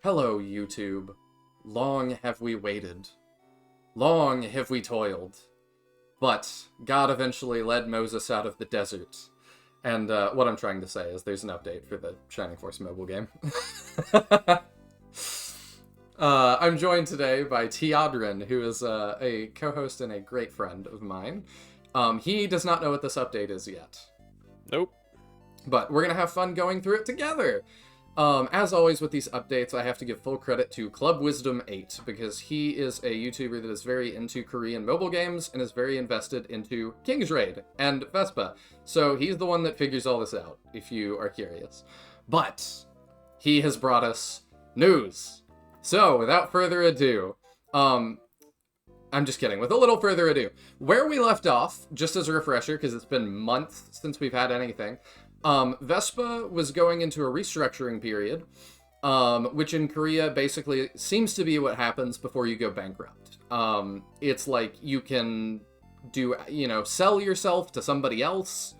Hello, YouTube. Long have we waited. Long have we toiled. But God eventually led Moses out of the desert. And what I'm trying to say is there's an update for the Shining Force mobile game. I'm joined today by Teodrin, who is a co-host and a great friend of mine. He does not know what this update is yet. Nope. But we're going to have fun going through it together. As always with these updates, I have to give full credit to Club Wisdom 8, because he is a YouTuber that is very into Korean mobile games and is very invested into King's Raid and Vespa. So he's the one that figures all this out, if you are curious. But he has brought us news. So, without further ado, I'm just kidding. With a little further ado, where we left off, just as a refresher, because it's been months since we've had anything, Vespa was going into a restructuring period, which in Korea basically seems to be what happens before you go bankrupt. It's like you can sell yourself to somebody else,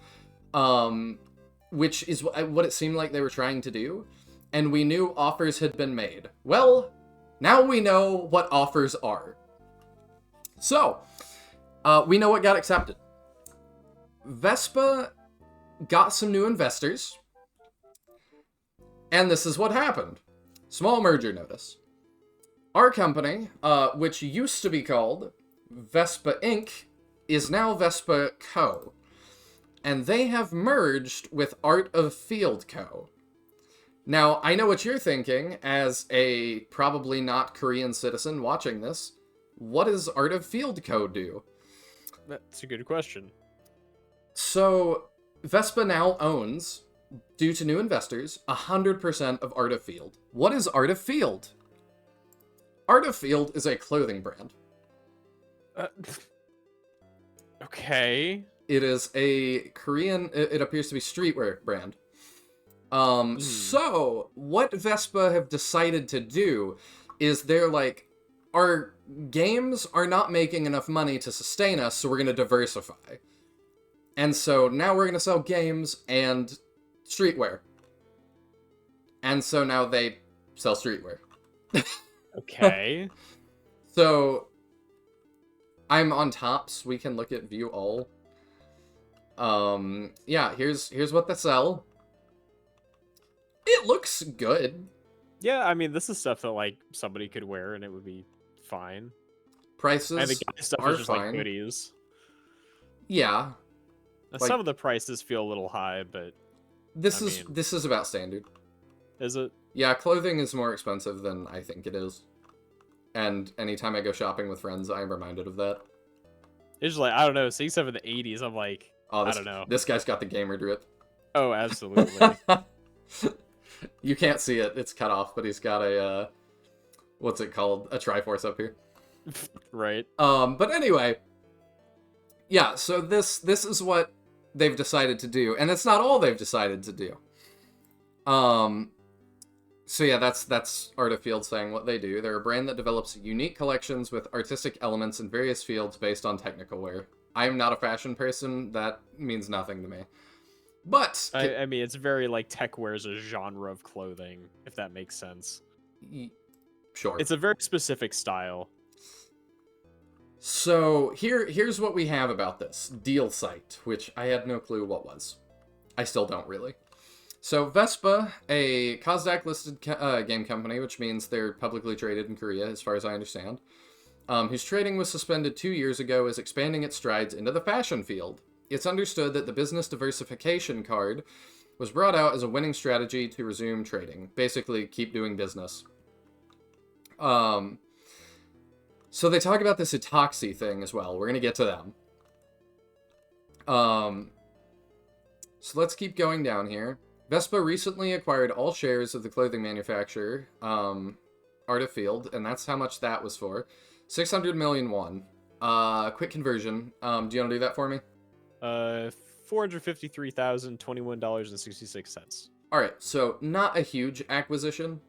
which is what it seemed like they were trying to do. And we knew offers had been made. Well, now we know what offers are. So, we know what got accepted. Vespa got some new investors, and this is what happened. Small merger notice. Our company, which used to be called Vespa Inc., is now Vespa Co., and they have merged with Art of Field Co. Now, I know what you're thinking, as a probably not Korean citizen watching this. What does Art of Field Co. do? That's a good question. So, Vespa now owns, due to new investors, 100% of Art of Field. What is Art of Field? Art of Field is a clothing brand. Okay. It is a Korean, it appears to be streetwear brand. So, what Vespa have decided to do is they're like, our games are not making enough money to sustain us, so we're going to diversify. And so now we're going to sell games and streetwear. And so now they sell streetwear. Okay. So, I'm on top, so we can look at view all. Yeah, here's what they sell. It looks good. Yeah, I mean, this is stuff that, like, somebody could wear and it would be fine. Prices And the guy stuff are is just, fine. like, hoodies. Yeah. Now, Like, some of the prices feel a little high, but... This is about standard. Is it? Yeah, clothing is more expensive than I think it is. And anytime I go shopping with friends, I'm reminded of that. It's just like, I don't know, seeing stuff in the 80s, I'm like, I don't know. This guy's got the gamer drip. Oh, absolutely. You can't see it, it's cut off, but he's got a, what's it called? A Triforce up here. Right. But anyway, yeah, so this is what they've decided to do, and it's not all they've decided to do. So yeah, that's Art of Field saying what they do. They're a brand that develops unique collections with artistic elements in various fields based on technical wear. I am not a fashion person, that means nothing to me. But... I mean, it's very, like, tech wear is a genre of clothing, if that makes sense. Sure. It's a very specific style. So, here's what we have about this. Deal site, which I had no clue what was. I still don't really. So, Vespa, a Kazakh-listed game company, which means they're publicly traded in Korea, as far as I understand, whose trading was suspended 2 years ago, is expanding its strides into the fashion field. It's understood that the business diversification card was brought out as a winning strategy to resume trading. Basically, keep doing business. So they talk about this epoxy thing as well. We're going to get to them. So let's keep going down here. Vespa recently acquired all shares of the clothing manufacturer, Art of Field, and that's how much that was for. 600 million won. Quick conversion. Do you want to do that for me? $453,021.66. All right, so not a huge acquisition.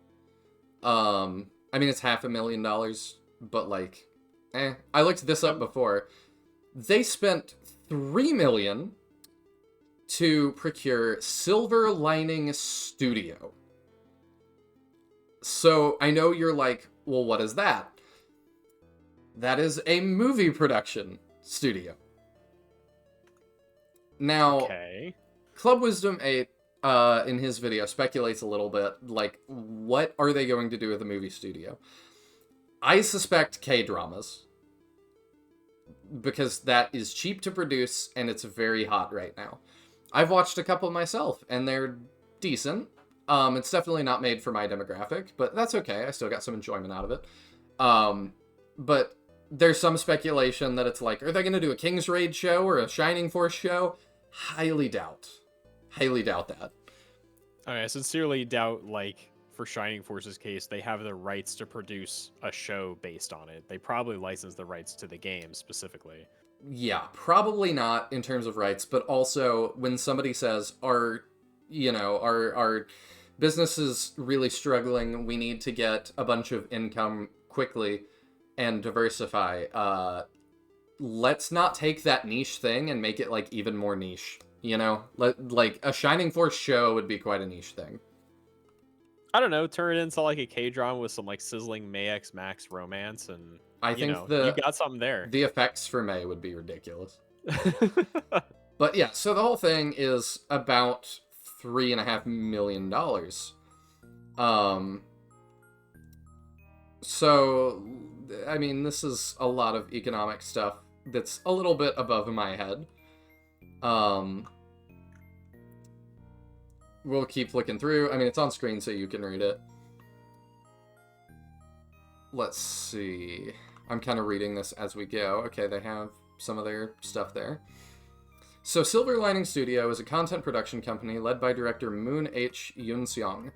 I mean, it's $500,000, but like, I looked this up before. They spent $3 million to procure Silver Lining Studio. So I know you're like, well, what is that? That is a movie production studio. Now, Okay. Club Wisdom 8, in his video, speculates a little bit, like, what are they going to do with the movie studio? I suspect K-dramas, because that is cheap to produce, and it's very hot right now. I've watched a couple myself, and they're decent. It's definitely not made for my demographic, but that's okay. I still got some enjoyment out of it. But there's some speculation that it's like, are they going to do a King's Raid show or a Shining Force show? Highly doubt. Highly doubt that. I sincerely doubt, like, for Shining Force's case, they have the rights to produce a show based on it. They probably license the rights to the game specifically. Yeah, probably not in terms of rights, but also when somebody says, our business is really struggling, we need to get a bunch of income quickly and diversify, let's not take that niche thing and make it, like, even more niche, you know? Like, a Shining Force show would be quite a niche thing. I don't know, turn it into like a K-drama with some like sizzling May X Max romance, and I think you got something there. The effects for May would be ridiculous. But yeah, so the whole thing is about $3.5 million. So, I mean, this is a lot of economic stuff that's a little bit above my head. We'll keep looking through. I mean, it's on screen so you can read it. Let's see. I'm kind of reading this as we go. Okay, they have some of their stuff there. So Silver Lining Studio is a content production company led by director Moon H. Yoon-seong,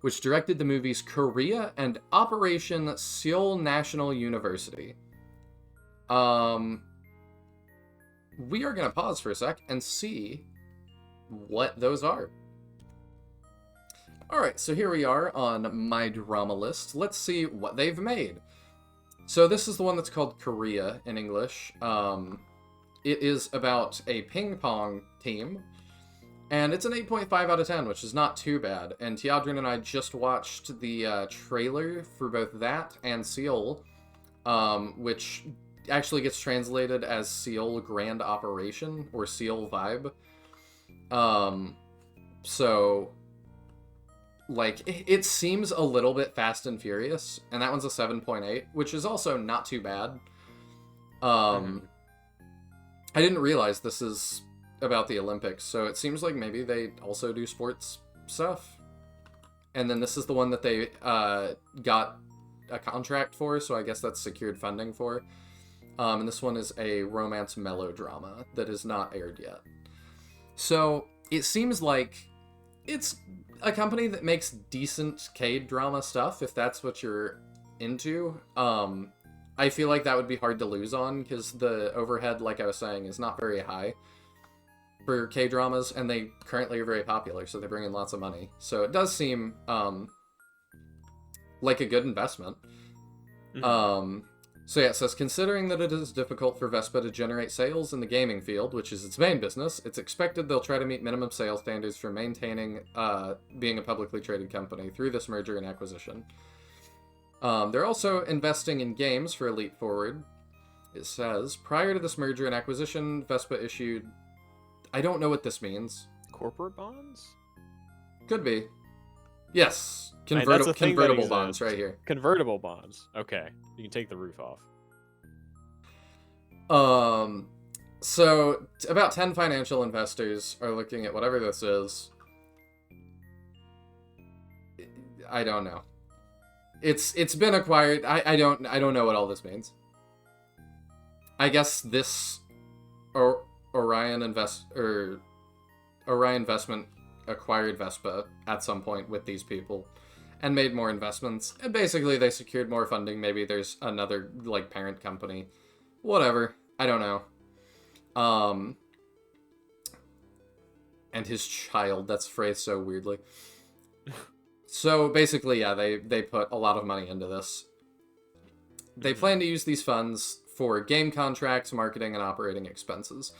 which directed the movies Korea and Operation Seoul National University. We are going to pause for a sec and see what those are. Alright, so here we are on my drama list. Let's see what they've made. So this is the one that's called Korea in English. It is about a ping pong team, and it's an 8.5 out of 10, which is not too bad. And Tiadrin and I just watched the trailer for both that and Seoul, which actually gets translated as Seoul Grand Operation, or Seoul Vibe. So, like, it seems a little bit Fast and Furious, and that one's a 7.8, which is also not too bad. I didn't realize this is about the Olympics, so it seems like maybe they also do sports stuff. And then this is the one that they got a contract for, so I guess that's secured funding for. And this one is a romance melodrama that is not aired yet. So it seems like it's a company that makes decent K-drama stuff, if that's what you're into. I feel like that would be hard to lose on, because the overhead, like I was saying, is not very high for K-dramas, and they currently are very popular, so they bring in lots of money. So it does seem like a good investment. So yeah, it says, considering that it is difficult for Vespa to generate sales in the gaming field, which is its main business, it's expected they'll try to meet minimum sales standards for maintaining being a publicly traded company through this merger and acquisition. They're also investing in games for Elite Forward. It says, prior to this merger and acquisition, Vespa issued... I don't know what this means. Corporate bonds? Could be. Yes. Convertible bonds right here. Convertible bonds. Okay. You can take the roof off. So about 10 financial investors are looking at whatever this is. I don't know. It's been acquired. I don't know what all this means. I guess this Orion Investment acquired Vespa at some point with these people and made more investments. And basically they secured more funding. Maybe there's another, like, parent company. Whatever. I don't know. And his child. That's phrased so weirdly. So basically, yeah, they put a lot of money into this. They plan to use these funds for game contracts, marketing, and operating expenses.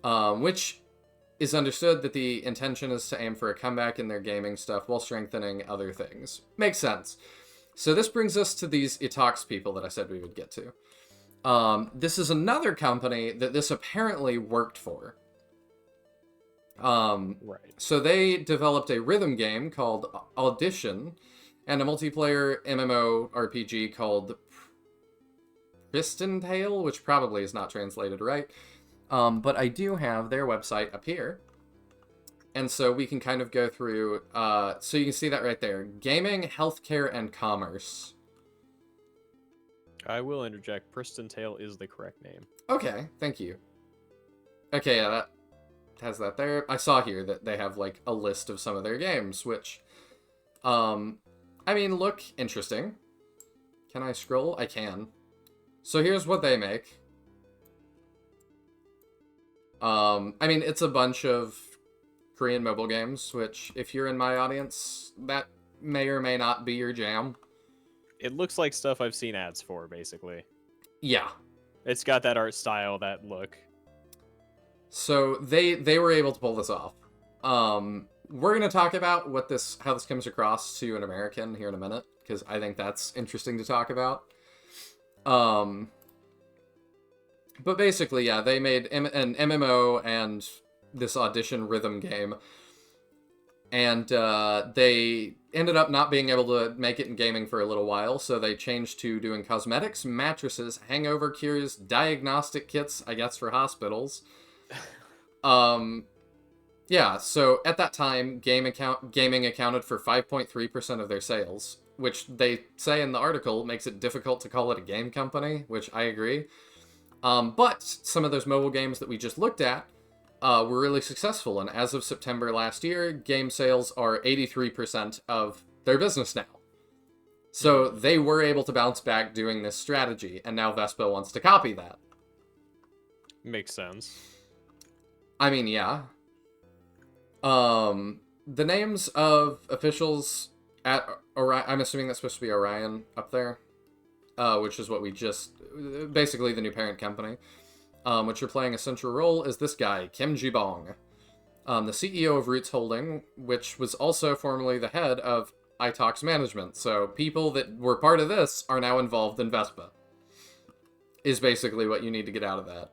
Which is understood that the intention is to aim for a comeback in their gaming stuff while strengthening other things. Makes sense. So this brings us to these Itox people that I said we would get to. This is another company that this apparently worked for. Right. So they developed a rhythm game called Audition and a multiplayer MMO RPG called Pristine Tale, which probably is not translated right. But I do have their website up here. And so we can kind of go through, so you can see that right there. Gaming, healthcare, and commerce. I will interject. Pristine Tale is the correct name. Okay, thank you. Okay, yeah, that has that there. I saw here that they have, like, a list of some of their games, which, I mean, look interesting. Can I scroll? I can. So here's what they make. I mean, it's a bunch of Korean mobile games, which, if you're in my audience, that may or may not be your jam. It looks like stuff I've seen ads for, basically. Yeah. It's got that art style, that look. So they were able to pull this off. We're gonna talk about how this comes across to an American here in a minute, because I think that's interesting to talk about. But basically, yeah, they made an MMO and this Audition rhythm game. And they ended up not being able to make it in gaming for a little while, so they changed to doing cosmetics, mattresses, hangover cures, diagnostic kits, I guess, for hospitals. Yeah, so at that time, gaming accounted for 5.3% of their sales, which they say in the article makes it difficult to call it a game company, which I agree. But some of those mobile games that we just looked at were really successful, and as of September last year, game sales are 83% of their business now. So they were able to bounce back doing this strategy, and now Vespa wants to copy that. Makes sense. I mean, yeah. The names of officials at Orion, I'm assuming that's supposed to be Orion up there, which is what we just, basically the new parent company. Which are playing a central role is this guy, Kim Ji-bong, the CEO of Roots Holding, which was also formerly the head of iTalks Management. So people that were part of this are now involved in Vespa, is basically what you need to get out of that.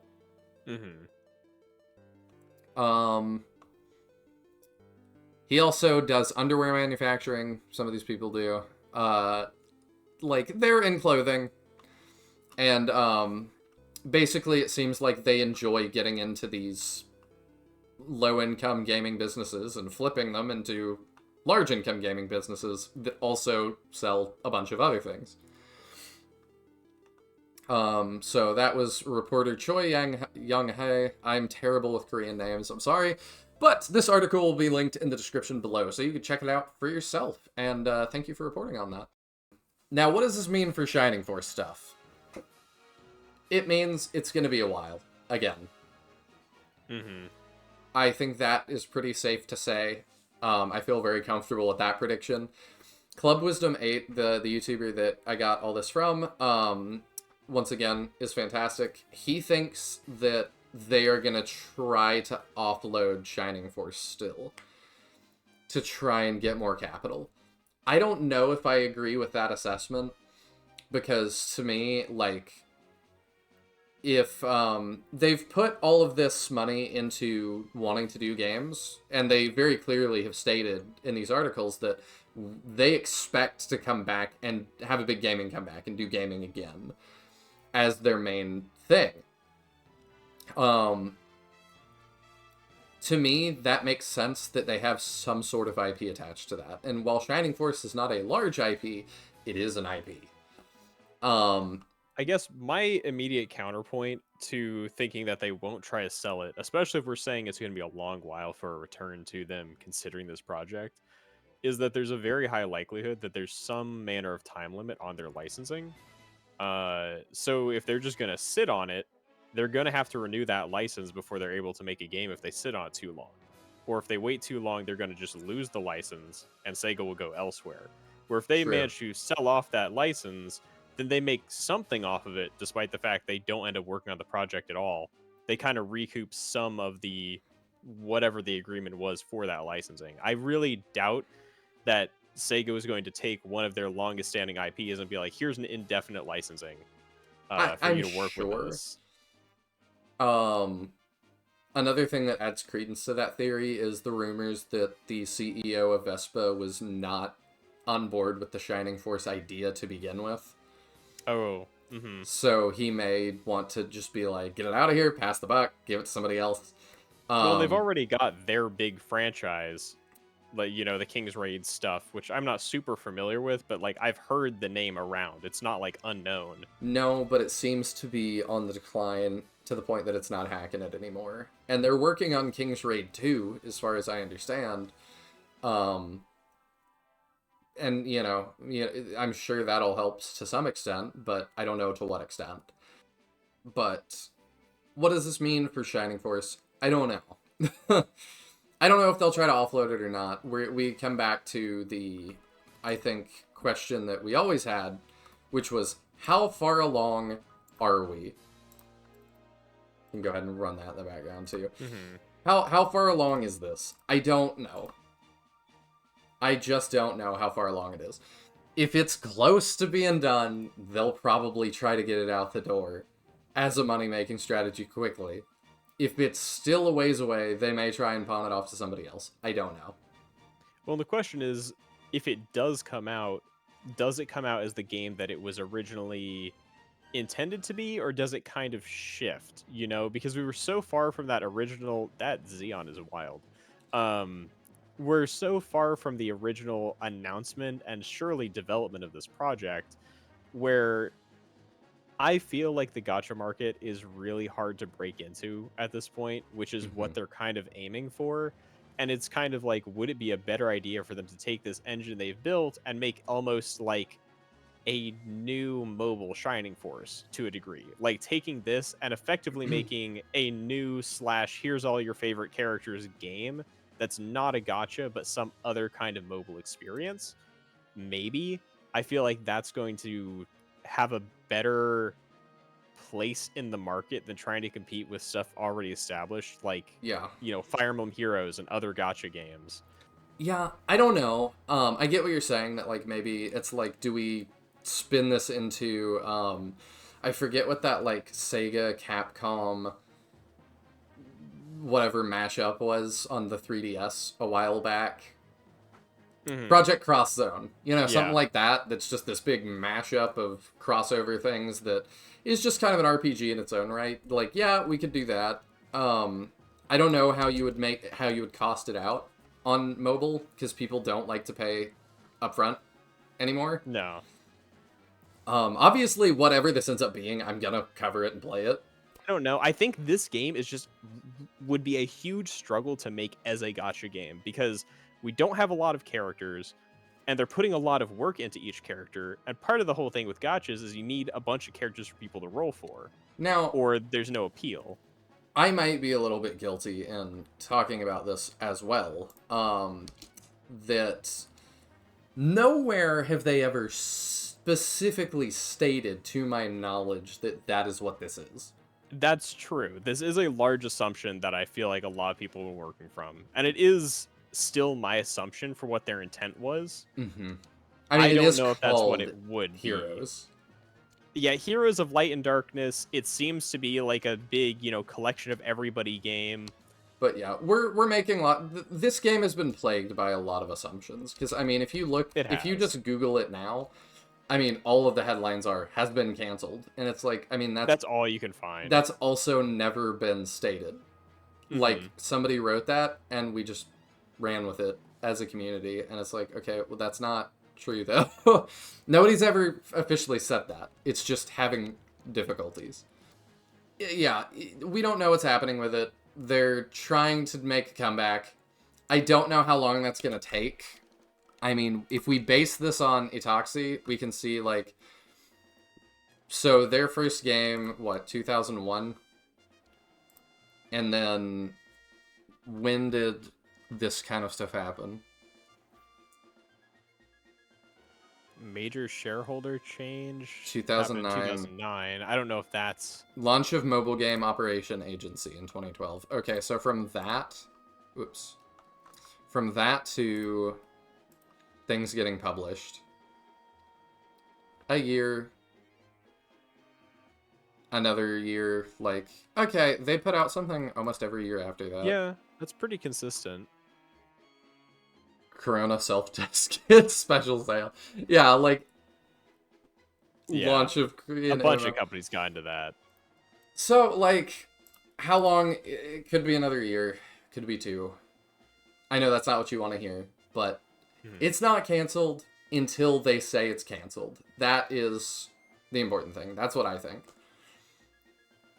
He also does underwear manufacturing. Some of these people do. Like, they're in clothing. And, basically, it seems like they enjoy getting into these low-income gaming businesses and flipping them into large-income gaming businesses that also sell a bunch of other things. So that was reporter Choi Young-hae. I'm terrible with Korean names, I'm sorry. But this article will be linked in the description below, so you can check it out for yourself. And thank you for reporting on that. Now, what does this mean for Shining Force stuff? It means it's going to be a while, again. I think that is pretty safe to say. I feel very comfortable with that prediction. Club Wisdom 8, the YouTuber that I got all this from, once again, is fantastic. He thinks that they are going to try to offload Shining Force still, to try and get more capital. I don't know if I agree with that assessment, because to me, like, if they've put all of this money into wanting to do games, and they very clearly have stated in these articles that they expect to come back and have a big gaming comeback and do gaming again as their main thing. To me, that makes sense that they have some sort of IP attached to that. And while Shining Force is not a large IP, it is an IP. I guess my immediate counterpoint to thinking that they won't try to sell it, especially if we're saying it's going to be a long while for a return to them considering this project, is that there's a very high likelihood that there's some manner of time limit on their licensing. So if they're just going to sit on it, they're going to have to renew that license before they're able to make a game if they sit on it too long. Or if they wait too long, they're going to just lose the license and Sega will go elsewhere. Where if they manage to sell off that license, then they make something off of it, despite the fact they don't end up working on the project at all. They kind of recoup some of the whatever the agreement was for that licensing. I really doubt that Sega was going to take one of their longest standing IPs and be like, here's an indefinite licensing for I'm you to work with sure. us. Another thing that adds credence to that theory is the rumors that the CEO of Vespa was not on board with the Shining Force idea to begin with. Oh, mm-hmm. So he may want to just be like, get it out of here, pass the buck, give it to somebody else. Well, they've already got their big franchise, like, you know, the King's Raid stuff, which I'm not super familiar with, but like I've heard the name around. It's not like unknown. No, but it seems to be on the decline to the point that it's not hacking it anymore. And they're working on King's Raid 2, as far as I understand. And, I'm sure that'll help to some extent, but I don't know to what extent. But what does this mean for Shining Force? I don't know. I don't know if they'll try to offload it or not. We come back to the, I think, question that we always had, which was, how far along are we? You can go ahead and run that in the background, too. Mm-hmm. How far along is this? I don't know. I just don't know how far along it is. If it's close to being done, they'll probably try to get it out the door as a money-making strategy quickly. If it's still a ways away, they may try and pawn it off to somebody else. I don't know. Well, the question is, if it does come out as the game that it was originally intended to be, or does it kind of shift? You know, because we were so far from that original. That Xeon is wild. We're so far from the original announcement and surely development of this project, where I feel like the gacha market is really hard to break into at this point, which is what they're kind of aiming for. And it's kind of like, would it be a better idea for them to take this engine they've built and make almost like a new mobile Shining Force to a degree? Like taking this and effectively making a new / here's all your favorite characters game that's not a gacha, but some other kind of mobile experience. Maybe. I feel like that's going to have a better place in the market than trying to compete with stuff already established, like, Yeah. you know, Fire Emblem Heroes and other gacha games. Yeah, I don't know. I get what you're saying, that, like, maybe it's like, do we spin this into, I forget what that, like, Sega, Capcom, whatever mashup was on the 3DS a while back. Mm-hmm. Project Cross Zone. Something Yeah. like that, that's just this big mashup of crossover things that is just kind of an RPG in its own right. Like, yeah, we could do that. I don't know how you would cost it out on mobile, because people don't like to pay upfront anymore. No. Obviously, whatever this ends up being, I'm gonna cover it and play it. I don't know. I think this game is just would be a huge struggle to make as a gacha game, because we don't have a lot of characters and they're putting a lot of work into each character. And part of the whole thing with gachas is you need a bunch of characters for people to roll for, Now, or there's no appeal. I might be a little bit guilty in talking about this as well. That nowhere have they ever specifically stated, to my knowledge, that that is what this is. That's true. This is a large assumption that I feel like a lot of people were working from. And it is still my assumption for what their intent was. Mm-hmm. I it don't is know if that's what called it would Heroes. be. Yeah, Heroes of Light and Darkness, it seems to be like a big, you know, collection of everybody game. But yeah, we're making a lot. This game has been plagued by a lot of assumptions. Because, I mean, if you just Google it now, I mean, all of the headlines has been canceled. And it's like, I mean, That's all you can find. that's also never been stated. Mhm. Like, somebody wrote that, and we just ran with it as a community. And it's like, okay, well, that's not true, though. Nobody's ever officially said that. It's just having difficulties. Yeah, we don't know what's happening with it. They're trying to make a comeback. I don't know how long that's going to take. I mean, if we base this on Itoxi, we can see, like... So, their first game, 2001? And then, when did this kind of stuff happen? Major shareholder change? 2009. Happened in 2009. I don't know if that's... Launch of mobile game operation agency in 2012. Okay, so from that, oops. From that to things getting published. A year. Another year. Like, okay, they put out something almost every year after that. Yeah, that's pretty consistent. Corona self-test kit special sale. Yeah, like, Yeah, launch of a bunch of companies got into that. So, like, how long? It could be another year. Could be 2. I know that's not what you want to hear, but it's not canceled until they say it's canceled. That is the important thing. That's what I think.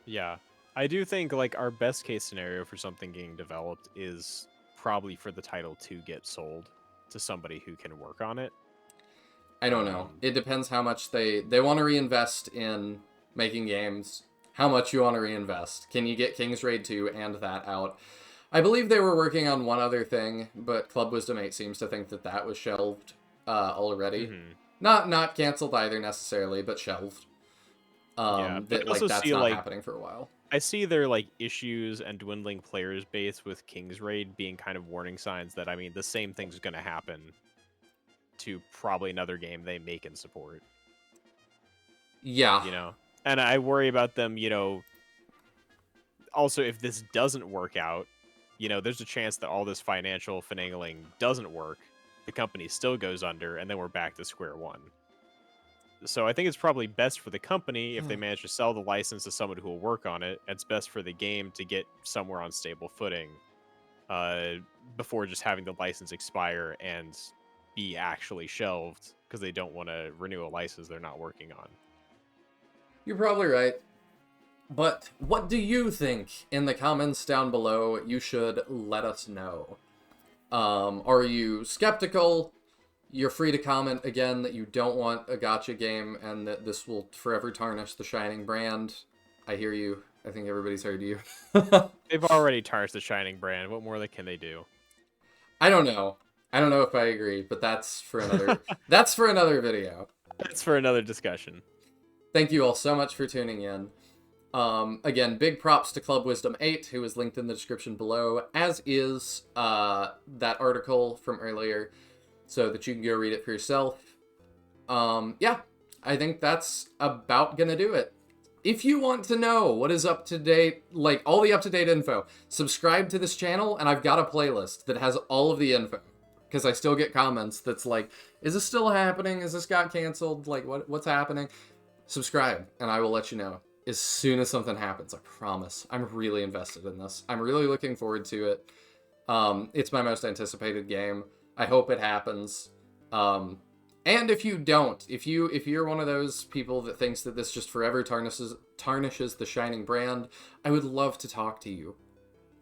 Yeah. I do think, like, our best case scenario for something getting developed is probably for the title to get sold to somebody who can work on it. I don't know. It depends how much they want to reinvest in making games. How much you want to reinvest. Can you get King's Raid 2 and that out? I believe they were working on one other thing, but Club Wisdom 8 seems to think that that was shelved already. Not canceled either necessarily, but shelved. Yeah, but that, like, that's see, not like, happening for a while. I see their, like, issues and dwindling players base with King's Raid being kind of warning signs that, I mean, the same thing's going to happen to probably another game they make and support. Yeah. You know? And I worry about them, you know, also if this doesn't work out, you know, there's a chance that all this financial finagling doesn't work, the company still goes under, and then we're back to square one. So I think it's probably best for the company if they manage to sell the license to someone who will work on it. It's best for the game to get somewhere on stable footing before just having the license expire and be actually shelved because they don't want to renew a license they're not working on. You're probably right. But what do you think? In the comments down below, you should let us know. Are you skeptical? You're free to comment again that you don't want a gacha game and that this will forever tarnish the Shining brand. I hear you. I think everybody's heard you. They've already tarnished the Shining brand. What more can they do? I don't know. I don't know if I agree, but that's for another that's for another video. That's for another discussion. Thank you all so much for tuning in. Again, big props to Club Wisdom 8, who is linked in the description below, as is that article from earlier, so that you can go read it for yourself. Yeah, I think that's about gonna do it. If you want to know what is up to date, like all the up-to-date info, subscribe to this channel, and I've got a playlist that has all of the info. Because I still get comments that's like, is this still happening? Is this got canceled? Like, what's happening? Subscribe, and I will let you know as soon as something happens. I promise. I'm really invested in this. I'm really looking forward to it. It's my most anticipated game. I hope it happens. And if you don't, if you're one of those people that thinks that this just forever tarnishes the Shining brand, I would love to talk to you.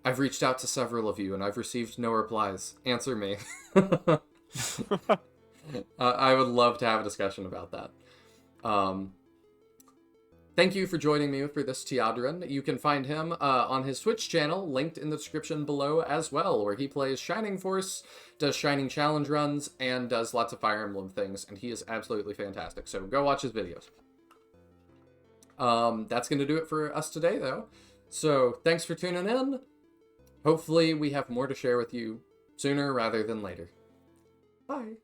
I've reached out to several of you, and I've received no replies. Answer me. I would love to have a discussion about that. Thank you for joining me for this Teodrin. You can find him on his Twitch channel, linked in the description below as well, where he plays Shining Force, does Shining Challenge runs, and does lots of Fire Emblem things, and he is absolutely fantastic, so go watch his videos. That's going to do it for us today, though. So, thanks for tuning in. Hopefully we have more to share with you sooner rather than later. Bye.